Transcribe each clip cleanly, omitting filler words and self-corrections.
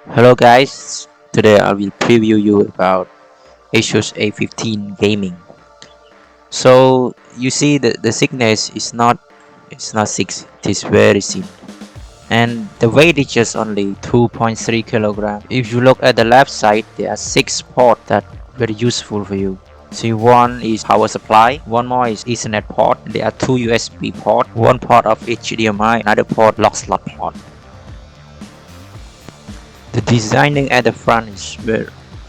Hello guys, today I will preview you about ASUS A15 gaming. So you see the thickness is not 6, it is very thin. And the weight is just only 2.3 kilogram. If you look at the left side, there are 6 ports that very useful for you. See, one is power supply, one more is Ethernet port, there are 2 USB port, one port of HDMI, another port lock slot port. The designing at the front is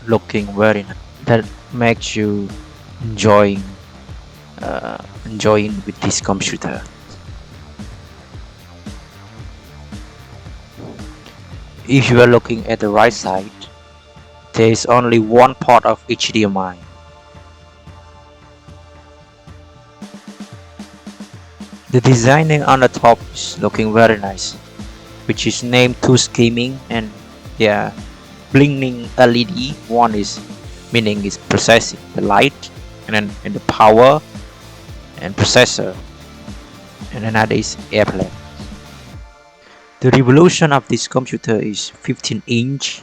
looking very nice. That makes you enjoying enjoying with this computer. If you are looking at the right side, there is only one port of HDMI. The designing on the top is looking very nice, which is named Tuf Gaming, and yeah, blinking LED. One is meaning is processing the light, and then in the power and processor, and another is airplane. The resolution of this computer is 15-inch,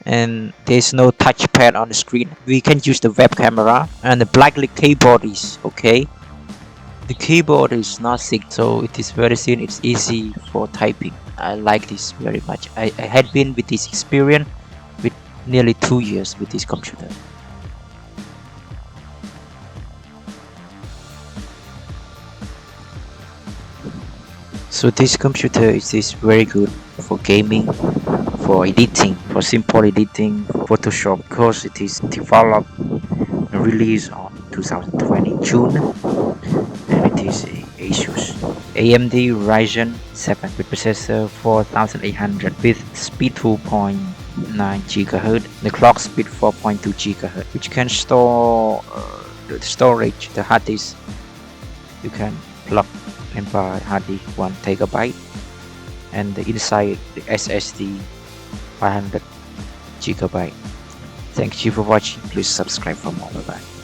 and there's no touchpad on the screen. We can use the web camera, and the blacklit keyboard is okay. The keyboard is not thick, so it is very thin. It's easy for typing. I like this very much. I had been with this experience with nearly 2 years with this computer. So this computer is very good for gaming, for editing, for simple editing, Photoshop, because it is developed and released on 2020 June, and it is a ASUS AMD Ryzen 7 with processor 4800 with speed 2.9 GHz, the clock speed 4.2 GHz, which can store the storage, the hard disk. You can plug and buy hard disk 1 TB, and the inside the SSD 500 GB. Thank you for watching. Please subscribe for more. Bye bye.